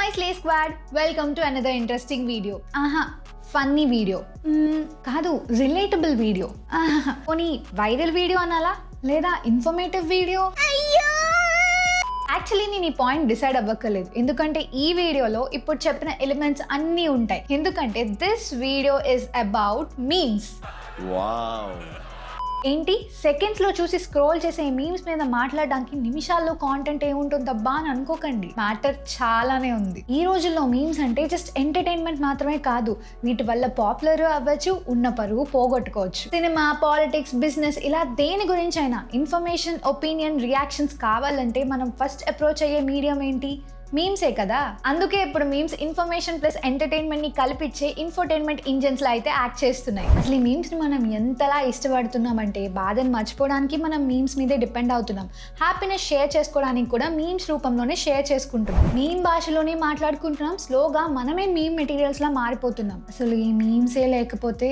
my Slay Squad, welcome to another interesting video. Funny video కాదు, relatable video. పోనీ viral video అనాలా లేదా informative video? Actually నేను ఈ పాయింట్ డిసైడ్ అవ్వక్కర్లేదు, ఎందుకంటే ఈ వీడియోలో ఇప్పుడు చెప్పిన ఎలిమెంట్స్ అన్నీ ఉంటాయి. ఎందుకంటే this video is about memes. ఏంటి, సెకండ్స్లో చూసి స్క్రోల్ చేసే మీమ్స్ మీద మాట్లాడడానికి నిమిషాల్లో కాంటెంట్ ఏముంటుందబ్బా అని అనుకోకండి. మ్యాటర్ చాలానే ఉంది. ఈ రోజుల్లో మీమ్స్ అంటే జస్ట్ ఎంటర్టైన్మెంట్ మాత్రమే కాదు, వీటి వల్ల పాపులర్ అవ్వచ్చు, ఉన్న పరువు పోగొట్టుకోవచ్చు. సినిమా, పాలిటిక్స్, బిజినెస్ ఇలా దేని గురించి అయినా ఇన్ఫర్మేషన్, ఒపీనియన్, రియాక్షన్స్ కావాలంటే మనం ఫస్ట్ అప్రోచ్ అయ్యే మీడియం ఏంటి? మీమ్సే కదా. అందుకే ఇప్పుడు మీమ్స్ ఇన్ఫర్మేషన్ ప్లస్ ఎంటర్టైన్మెంట్ ని కలిపిచ్చే ఇన్ఫోటైన్మెంట్ ఇంజన్స్ లా అయితే యాక్ట్ చేస్తున్నాయి. అసలు ఈ మీమ్స్ ని మనం ఎంతలా ఇష్టపడుతున్నామంటే బాధను మర్చిపోవడానికి మనం మీమ్స్ మీదే డిపెండ్ అవుతున్నాం. హ్యాపీనెస్ షేర్ చేసుకోవడానికి కూడా మీమ్స్ రూపంలోనే షేర్ చేసుకుంటున్నాం. మీమ్ భాషలోనే మాట్లాడుకుంటున్నాం. స్లోగా మనమే మీమ్ మెటీరియల్స్ లా మారిపోతున్నాం. అసలు ఈ మీమ్సే లేకపోతే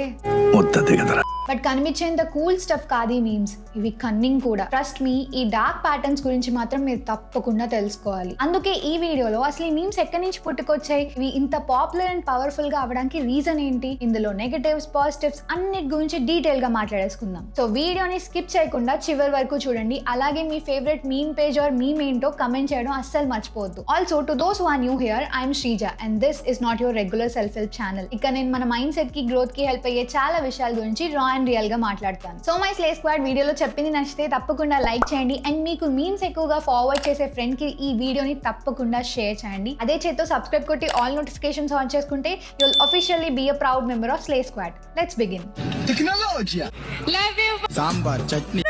బట్ కనిపించేంత కూల్ స్టఫ్ కాదు ఈ మీమ్స్. ఇవి కన్నింగ్ కూడా. ట్రస్ట్ మీ, ఈ డార్క్ ప్యాటర్న్స్ గురించి మాత్రం మీరు తప్పకుండా తెలుసుకోవాలి. అందుకే ఈ వీడియోలో అసలు ఈ మీమ్స్ ఎక్కడి నుంచి పుట్టుకొచ్చాయి, ఇవి ఇంత పాపులర్ అండ్ పవర్ఫుల్ గా అవడానికి రీజన్ ఏంటి, ఇందులో నెగటివ్స్, పాజిటివ్స్ అన్నిటి గురించి డీటెయిల్ గా మాట్లాడేసుకుందాం. సో వీడియోని స్కిప్ చేయకుండా చివరి వరకు చూడండి. అలాగే మీ favourite meme page or meme ఏంటో కమెంట్ చేయడం అస్సలు మర్చిపోవద్దు. Also to those who are new here, I'm Sreeja and this is not your regular self help channel. ఇక నేను మన మైండ్ సెట్ కి, గ్రోత్ కి హెల్ప్ అయ్యే చాలా విషయాల గురించి రా అండ్ రియల్ గా మాట్లాడతాను. సో మై స్లే స్క్వాడ్ వీడియోలో చెప్పింది నచ్చితే తప్పకుండా లైక్ చేయండి. అండ్ మీకు మీమ్స్ ఎక్కువగా ఫార్వర్డ్ చేసే ఫ్రెండ్ కి ఈ వీడియోని తప్పకుండా షేర్ చేయండి. అదే చేత్తో సబ్స్క్రైబ్ కొట్టి ఆల్ నోటిఫికేషన్స్ ఆన్ చేసుకుంటే you will officially be a proud member of slay squad. Let's begin. Technology love you sambar chutney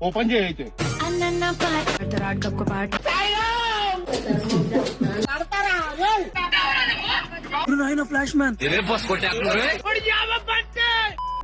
open చేయైతే అన్నన్న పాట రాడ్ కప్ పాట కడతారా నాయనా ఫ్లాష్ మ్యాన్ ఇదే బాస్ కొట్టేస్తున్నారు.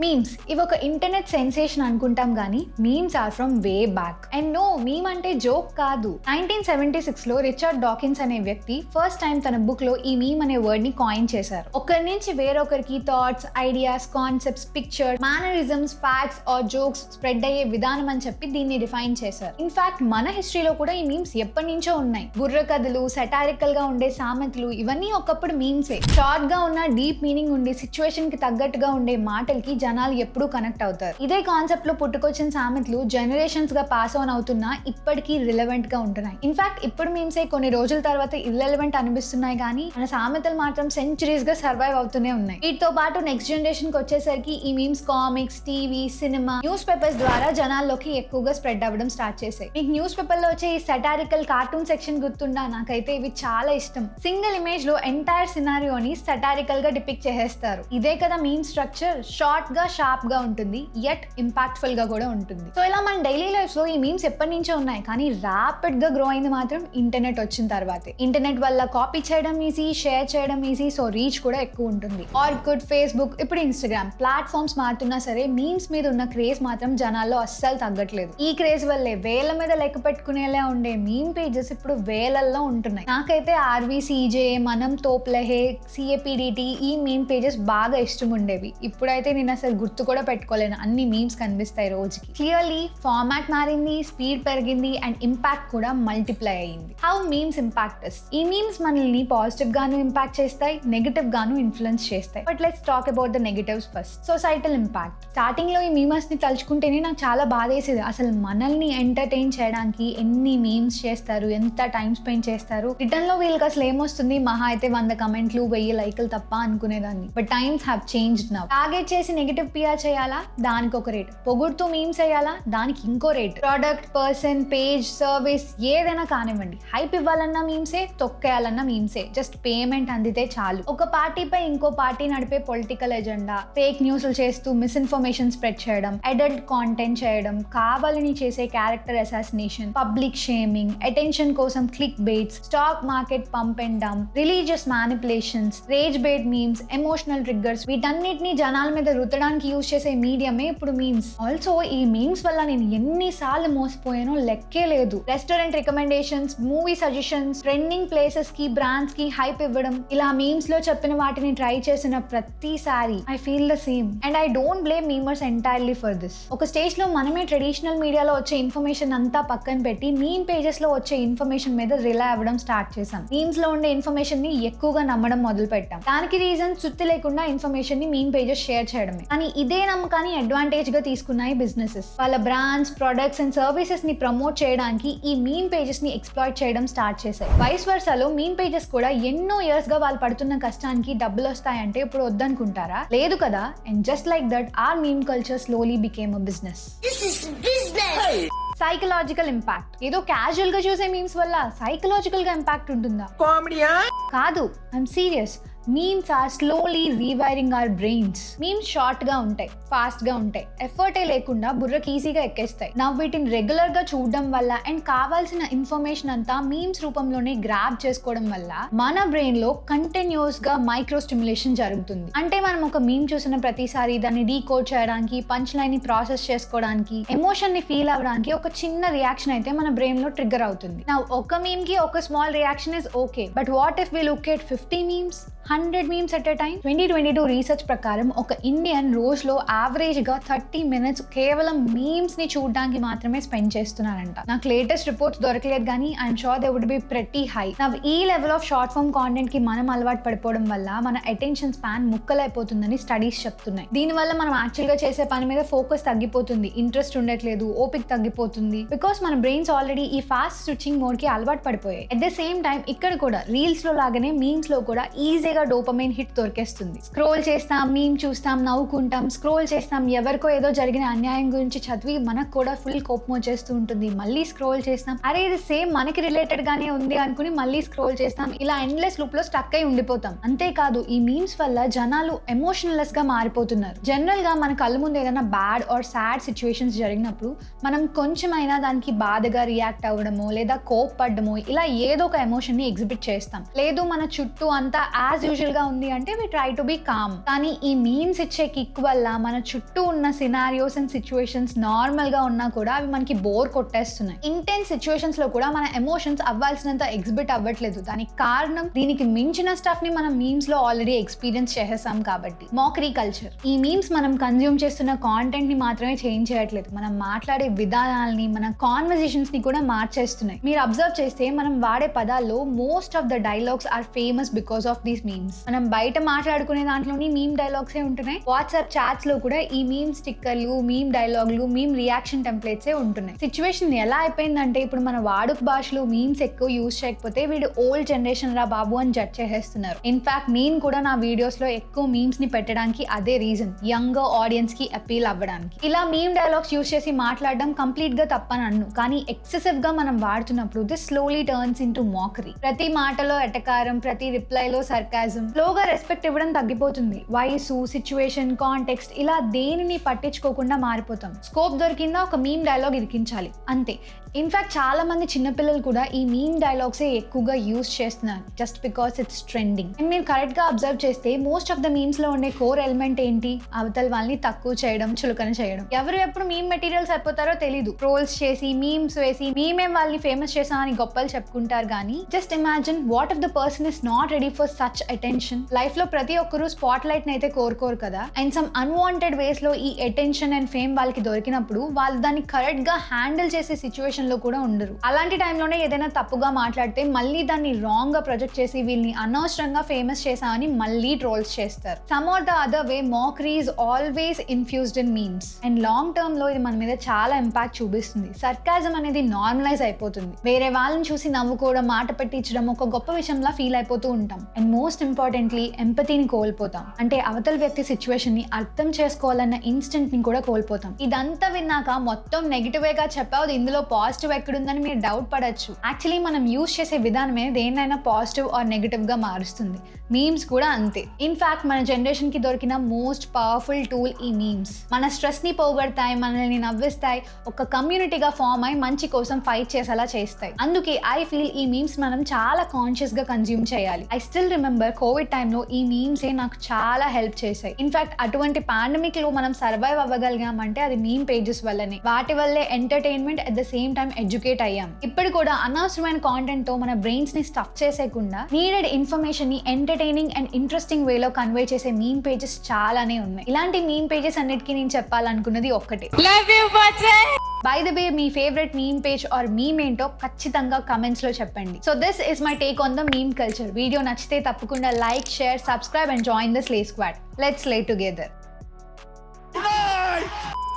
మీమ్స్ ఇవి ఒక ఇంటర్నెట్ సెన్సేషన్ అనుకుంటాం కానీ memes are from way back. And no, meme అంటే జోక్ కాదు. 1976 లో రిచర్డ్ డాకిన్స్ అనే వ్యక్తి ఫస్ట్ టైం తన బుక్ లో ఈ మీమ్ అనే వర్డ్ ని కాయిన్ చేశారు. ఒకరి నుంచి వేరొకరికి thoughts, ideas, concepts, picture, mannerisms, facts or jokes spread అయ్యే విధానం అని చెప్పి దీన్ని డిఫైన్ చేశారు. ఇన్ఫాక్ట్ మన హిస్టరీలో కూడా ఈ మీమ్స్ ఎప్పటి నుంచో ఉన్నాయి. బుర్ర కథలు, సెటారికల్ గా ఉండే సామెతలు ఇవన్నీ ఒకప్పుడు మీమ్సే. షార్ట్ గా ఉన్న డీప్ మీనింగ్ ఉండి సిచ్యువేషన్ కి తగ్గట్టుగా ఉండే మాటలకి జనాలు ఎప్పుడూ కనెక్ట్ అవుతారు. ఇదే కాన్సెప్ట్ లో పుట్టుకొచ్చిన సామెతలు జనరేషన్స్ గా పాస్ ఆన్ అవుతున్నా ఇప్పటికీ రిలవెంట్ గా ఉంటున్నాయి. ఇన్ఫాక్ట్ ఇప్పుడు మీమ్సే కొన్ని రోజుల తర్వాత ఇర్రెలవెంట్ అనిపిస్తున్నాయి కానీ మన సామెతలు మాత్రం సెంచురీస్ గా సర్వైవ్ అవుతూనే ఉన్నాయి. వీటితో పాటు నెక్స్ట్ జనరేషన్ కి వచ్చేసరికి ఈ memes comics, TV, cinema, news papers ద్వారా జనాల్లోకి ఎక్కువగా స్ప్రెడ్ అవ్వడం స్టార్ట్ చేశాయి. మీకు న్యూస్ పేపర్ లో వచ్చే ఈ సెటారికల్ కార్టూన్ సెక్షన్ గుర్తుందా? నాకైతే ఇవి చాలా ఇష్టం. సింగిల్ ఇమేజ్ లో ఎంటైర్ సినారియోని సెటారికల్ గా డిపిక్ట్ చేసేస్తారు. ఇదే కదా మీమ్ స్ట్రక్చర్. షార్ట్ గా, షార్ప్ గా ఉంటుంది, యట్ ఇంపాక్ట్ఫుల్ గా కూడా ఉంటుంది. సో ఇలా మన డైలీ లైఫ్ లో ఈ మీమ్స్ ఎప్పటి నుంచో ఉన్నాయి కానీ ర్యాపిడ్ గా గ్రో అయింది మాత్రం ఇంటర్నెట్ వచ్చిన తర్వాతే. ఇంటర్నెట్ వల్ల కాపీ చేయడం ఈజీ, షేర్ చేయడం ఈజీ, సో రీచ్ కూడా ఎక్కువ ఉంటుంది. ఆర్కుట్, ఫేస్బుక్, ఇప్పుడు ఇన్స్టాగ్రామ్ ప్లాట్ఫామ్స్ మారుతున్నా సరే మీమ్స్ మీద ఉన్న క్రేజ్ మాత్రం జనాల్లో అస్సలు తగ్గట్లేదు. ఈ క్రేజ్ వల్లే వేల మీద లెక్క పెట్టుకునేలా ఉండే మీమ్ పేజెస్ ఇప్పుడు వేలల్లో ఉంటున్నాయి. నాకైతే ఆర్వీసీజే, మనం తోప్లహే, సిఏపిడిటి ఈ మీమ్ పేజెస్ బాగా ఇష్టం ఉండేవి. ఇప్పుడైతే నేను అసలు గుర్తు కూడా పెట్టుకోలేను, అన్ని మీమ్స్ కనిపిస్తాయి రోజుకి. క్లియర్లీ ఫార్మాట్ మారింది, స్పీడ్ పెరిగింది అండ్ ఇంపాక్ట్ కూడా మల్టిప్లై అయ్యింది. How memes impact us? ఈ మీమ్స్ మనల్ని పాజిటివ్ గాను ఇంపాక్ట్ చేస్తాయి, నెగటివ్ గాను ఇన్ఫ్లుయెన్స్ చేస్తాయి. But let's talk about the negatives first. Societal impact. Starting లో ఈ మీమర్స్ ని తలుచుకుంటేనే నాకు చాలా బాధేసేది. అసలు మనల్ని ఎంటర్టైన్ చేయడానికి ఎన్ని మీమ్స్ చేస్తారు, ఎంత టైం స్పెండ్ చేస్తారు. రిటర్న్ లో వీళ్ళకి అసలు ఏమొస్తుంది? మహా అయితే 100 కమెంట్లు, 1000 లైకులు తప్ప అనుకునేదాన్ని. But times have changed now. Target చేసి నెగటివ్ పిఆర్ చేయాలా, దానికి ఒక రేట్. పొగుడుతూ మీమ్స్ వేయాలా, దానికి ఇంకో rate. Product, person, page, service ఏదైనా కానివ్వండి, హైప్ ఇవ్వాలన్నా మీమ్సే, తొక్కేయాలన్నా మీమ్సే. జస్ట్ పేమెంట్ అందితే చాలు. ఒక పార్టీపై ఇంకో పార్టీ నడిపే పొలిటికల్ ఎజెండా, ఫేక్ న్యూస్లు చేస్తూ మిస్ఇన్ఫర్మేషన్ స్ప్రెడ్ చేయడం, అడల్ట్ కాంటెంట్ చేయడం, కావాలని చేసే character assassination, public shaming, attention కోసం click baits, stock market pump and dump, religious manipulations, rage bait memes, emotional triggers, వీటన్నిటిని జనాల మీద రుద్దడం చేయడానికి యూజ్ చేసే మీడియమే ఇప్పుడు మీమ్స్. ఆల్సో ఈ మీమ్స్ వల్ల నేను ఎన్నిసార్లు మోసపోయానో లెక్కే లేదు. Restaurant recommendations, movie suggestions, trending places కి, బ్రాండ్స్ కి హైప్ ఇవ్వడం, ఇలా మీమ్స్ లో చెప్పిన వాటిని ట్రై చేసిన ప్రతిసారి I feel the same and I don't blame memers entirely for this. ఒక స్టేజ్ లో మనమే ట్రెడిషనల్ మీడియాలో వచ్చే ఇన్ఫర్మేషన్ అంతా పక్కన పెట్టి మీమ్ పేజెస్ లో వచ్చే ఇన్ఫర్మేషన్ మీద రిలై అవ్వడం స్టార్ట్ చేశాం. మీమ్స్ లో ఉండే ఇన్ఫర్మేషన్ ని ఎక్కువగా నమ్మడం మొదలు పెట్టాం. దానికి రీజన్ చుత్తి లేకుండా ఇన్ఫర్మేషన్ ని మీమ్ పేజెస్ షేర్ చేయడమే. కానీ ఇదే నమ్మకాన్ని అడ్వాంటేజ్ గా తీసుకున్నాయి బిజినెసెస్. వాళ్ళ బ్రాండ్స్, ప్రొడక్ట్స్ అండ్ సర్వీసెస్ ని ప్రమోట్ చేయడానికి ఈ మీమ్ పేజెస్ ని ఎక్స్ప్లాయిట్ చేయడం స్టార్ట్ చేశాయి. వైస్ వర్సాలో మీమ్ పేజెస్ కూడా ఎన్నో ఇయర్స్ గా వాళ్ళు పడుతున్న కష్టానికి డబ్బులు వస్తాయంటే ఇప్పుడు వద్దనుకుంటారా? లేదు కదా. And just like that our meme culture slowly became a business. Psychological impact. ఏదో క్యాజువల్ గా చూసే మీమ్స్ వల్ల సైకలాజికల్ గా ఇంపాక్ట్ ఉంటుందా? కామెడీయా? కాదు, I'm serious. Memes are slowly rewiring our brains. Memes short గా ఉంటాయి, ఫాస్ట్ గా ఉంటాయి, ఎఫర్టే లేకుండా బుర్రకి ఈజీగా ఎక్కేస్తాయి. నా వీటిని రెగ్యులర్ గా చూడడం వల్ల అండ్ కావాల్సిన ఇన్ఫర్మేషన్ అంతా మీమ్స్ రూపంలోనే గ్రాబ్ చేసుకోవడం వల్ల మన బ్రెయిన్ లో కంటిన్యూస్ గా మైక్రో స్టిమ్యులేషన్ జరుగుతుంది. అంటే మనం ఒక మీమ్ చూసిన ప్రతిసారి దాన్ని డీకోడ్ చేయడానికి, పంచ్ లైన్ ని ప్రాసెస్ చేసుకోవడానికి, ఎమోషన్ ని ఫీల్ అవ్వడానికి ఒక చిన్న రియాక్షన్ అయితే మన బ్రెయిన్ లో ట్రిగ్గర్ అవుతుంది. నా ఒక మీమ్ కి ఒక small reaction is okay, but what if we look at 50 memes, 100 memes at a time? 2022 research ప్రకారం ఒక ఇండియన్ రోజులో యావరేజ్ గా 30 minutes కేవలం మీమ్స్ ని చూడడానికి మాత్రమే స్పెండ్ చేస్తున్నారంట. నాకు లేటెస్ట్ రిపోర్ట్స్ దొరకలేదు కానీ I'm sure they would be pretty high. ఈ level of short form content కి మనం అలవాటు పడిపోవడం వల్ల మన అటెన్షన్ స్పాన్ ముక్కలైపోతుందని స్టడీస్ చెప్తున్నాయి. దీనివల్ల మనం యాక్చువల్ గా చేసే పని మీద ఫోకస్ తగ్గిపోతుంది, ఇంట్రెస్ట్ ఉండట్లేదు, ఓపిక తగ్గిపోతుంది. బికాస్ మన బ్రెయిన్స్ ఆల్రెడీ ఈ ఫాస్ట్ స్విచ్చింగ్ మోడ్ కి అలవాటు పడిపోయాయి. అట్ ద సేమ్ టైం ఇక్కడ కూడా రీల్స్ లో లాగానే మీమ్స్ లో కూడా ఈజీగా డోపమైన్ హిట్ దొరికేస్తుంది. స్క్రోల్ చేస్తాం, మీమ్ చూస్తాం, నవ్వుకుంటాం, స్క్రోల్ చేస్తాం, ఎవరికో ఏదో జరిగిన అన్యాయం గురించి చదివి మనకు కూడా ఫుల్ కోపం వచ్చేస్తూ ఉంటుంది. మళ్ళీ స్క్రోల్ చేస్తాం, అరే ఇది సేమ్ మనకి రిలేటెడ్ గానే ఉంది అనుకుని మళ్ళీ స్క్రోల్ చేస్తాం. ఇలా ఎండ్లెస్ లూప్ లో స్టక్ అయి ఉండిపోతాం. అంతేకాదు ఈ మీమ్స్ వల్ల జనాలు ఎమోషనల్లెస్ గా మారిపోతున్నారు. జనరల్ గా మన కళ్ళ ముందు ఏదైనా బ్యాడ్ ఆర్ సాడ్ సిచ్యువేషన్స్ జరిగినప్పుడు మనం కొంచెమైనా దానికి బాధగా రియాక్ట్ అవ్వడమో లేదా కోప్పడ్డమో ఇలా ఏదో ఒక ఎమోషన్ ని ఎగ్జిబిట్ చేస్తాం. లేదు మన చుట్టూ అంతా యాజ్ యూజువల్ గా ఉంది అంటే we try to be calm. కానీ ఈ మీమ్స్ ఇచ్చే కిక్ వల్ల మన చుట్టూ ఉన్న సినారియోస్ అండ్ సిచ్యువేషన్స్ నార్మల్ గా ఉన్నా కూడా అవి మనకి బోర్ కొట్టేస్తున్నాయి. ఇంటెన్స్ సిచ్యువేషన్స్ లో కూడా మన ఎమోషన్స్ అవ్వాల్సినంత ఎగ్జిబిట్ అవ్వట్లేదు. దానికి కారణం దీనికి మించిన స్టఫ్ ని మనం మీమ్స్ లో ఆల్రెడీ ఎక్స్పీరియన్స్ చేసేసాం కాబట్టి. మాకరీ కల్చర్. ఈ మీమ్స్ మనం కన్జ్యూమ్ చేస్తున్న కాంటెంట్ ని మాత్రమే చేంజ్ చేయట్లేదు, మనం మాట్లాడే విధానాలని, మన కాన్వర్జేషన్స్ ని కూడా మార్చేస్తున్నాయి. మీరు అబ్జర్వ్ చేస్తే మనం వాడే పదాల్లో most of the dialogues are famous because of these memes. మనం బయట మాట్లాడుకునే దాంట్లోని మీమ్ డైలాగ్సే ఉంటున్నాయి. వాట్సాప్ చాట్స్ లో కూడా ఈ మీమ్ స్టిక్కర్లు, మీమ్ డైలాగులు, మీమ్ రియాక్షన్ టెంప్లెట్సే ఉంటున్నాయి. సిచ్యువేషన్ ఎలా అయిపోయిందంటే ఇప్పుడు మన వాడుక భాషలో మీమ్స్ ఎక్కువ యూజ్ చేయకపోతే వీడు ఓల్డ్ జనరేషన్ రా బాబు అని జడ్జ్ చేసేస్తున్నారు. ఇన్ఫాక్ట్ నేను కూడా నా వీడియోస్ లో ఎక్కువ మీమ్స్ ని పెట్టడానికి అదే రీజన్, యంగర్ ఆడియన్స్ కి అపీల్ అవ్వడానికి. ఇలా మీమ్ డైలాగ్స్ యూజ్ చేసి మాట్లాడడం కంప్లీట్ గా తప్పని అన్ను, కానీ ఎక్సెసివ్ గా మనం వాడుతున్నప్పుడు this slowly turns into mockery. ప్రతి మాటలో ఎటకారం, ప్రతి రిప్లైలో సర్కాజం, స్లోగా రెస్పెక్ట్ ఇవ్వడం తగ్గిపోతుంది. వయసు, సిచ్యువేషన్, కాంటెక్స్ట్ ఇలా దేనిని పట్టించుకోకుండా మారిపోతాం. స్కోప్ దొరికిందా ఒక మీమ్ డైలాగ్ ఇరికించాలి అంతే. ఇన్ఫాక్ట్ చాలా మంది చిన్నపిల్లలు కూడా ఈ మీమ్ డైలాగ్సే ఎక్కువగా యూజ్ చేస్తున్నారు just because it's trending. And మీరు కరెక్ట్ గా అబ్జర్వ్ చేస్తే మోస్ట్ ఆఫ్ ద మీమ్స్ లో ఉండే కోర్ ఎలిమెంట్ ఏంటి? అవతల వాళ్ళని తక్కువ చేయడం, చులకన చేయడం. ఎవరు ఎప్పుడు మీమ్ మెటీరియల్స్ అయిపోతారో తెలీదు. ట్రోల్స్ చేసి, మీమ్స్ వేసి, మేమేం వాళ్ళని ఫేమస్ చేసామని గొప్పలు చెప్పుకుంటారు. కానీ just imagine what if the person is not ready for such attention. Life లో ప్రతి ఒక్కరు స్పాట్ లైట్ అయితే కోరుకోరు కదా. అండ్ సమ్ అన్వాంటెడ్ వేస్ లో ఈ అటెన్షన్ అండ్ ఫేమ్ వాళ్ళకి దొరికినప్పుడు వాళ్ళు దాన్ని కరెక్ట్ గా హ్యాండిల్ చేసే సిచ్యువేషన్ లో కూడా ఉండరు. అలాంటి టైంలోనే ఏదైనా తప్పుగా మాట్లాడితే మళ్ళీ దాన్ని రాంగ్ గా ప్రొజెక్ట్ చేసి వీళ్ళని అనవసరంగా ఫేమస్ చేసామని మళ్ళీ ట్రోల్స్ చేస్తారు. Some are the other way mockery is always infused in memes. And long term లో ఇది మన మీద చాలా ఇంపాక్ట్ చూపిస్తుంది. సర్కాజం అనేది నార్మలైజ్ అయిపోతుంది. వేరే వాళ్ళని చూసి నవ్వుకోవడం, మాట పెట్టించడం ఒక గొప్ప విషయంలా ఫీల్ అయిపోతూ ఉంటాం. అండ్ మోస్ట్ ఇంపార్టెంట్లీ ఎంపతిని కోల్పోతాం. అంటే అవతల వ్యక్తి సిచ్యువేషన్ ని అర్థం చేసుకోవాలన్న ఇన్స్టెంట్ ని కూడా కోల్పోతాం. ఇదంతా విన్నాక మొత్తం నెగిటివేగా చెప్పావు, ఇందులో పాజిటివ్ ఎక్కడుందని మీరు డౌట్ పడచ్చు. యాక్చువల్లీ మనం యూజ్ చేసే విధానమే దేన్నైనా పాజిటివ్ ఆర్ నెగిటివ్ గా మారుస్తుంది. మీమ్స్ కూడా అంతే. ఇన్ఫాక్ట్ మన జనరేషన్ కి దొరికిన మోస్ట్ పవర్ఫుల్ టూల్ ఈ మీమ్స్. మన స్ట్రెస్ ని పోగొడతాయి, మనల్ని నవ్విస్తాయి, ఒక కమ్యూనిటీగా ఫామ్ అయి మంచి కోసం ఫైట్ చేసేలా చేస్తాయి. అందుకే ఐ ఫీల్ ఈ మీమ్స్ మనం చాలా కాన్షియస్ గా కన్జ్యూమ్ చేయాలి. ఐ స్టిల్ రిమెంబర్ కోవిడ్ టైంలో ఈ మీమ్సే నాకు చాలా హెల్ప్ చేశాయి. ఇన్ఫాక్ట్ అటువంటి పాండమిక్ లో మనం సర్వైవ్ అవ్వగలిగామంటే అది మీమ్ పేజెస్ వల్లనే. వాటి వల్లే entertainment at the same time educate అయ్యాం. ఇప్పుడు కూడా అనవసరమైన కాంటెంట్ తో మన బ్రెయిన్స్ ని స్టఫ్ చేసేయకుండా నీడెడ్ ఇన్ఫర్మేషన్ ని ఎంటర్టైనింగ్ అండ్ ఇంట్రెస్టింగ్ వేలో కన్వే చేసే మీమ్ పేజెస్ చాలానే ఉన్నాయి. ఇలాంటి మీమ్ పేజెస్ అన్నిటికీ నేను చెప్పాలనుకున్నది ఒక్కటే. By the way, me favourite meme page or meme ఏంటో ఖచ్చితంగా కమెంట్స్ లో చెప్పండి. So this is my take on the meme culture. Video నచ్చితే తప్పకుండా like, share, subscribe and join the slay squad. Let's slay together.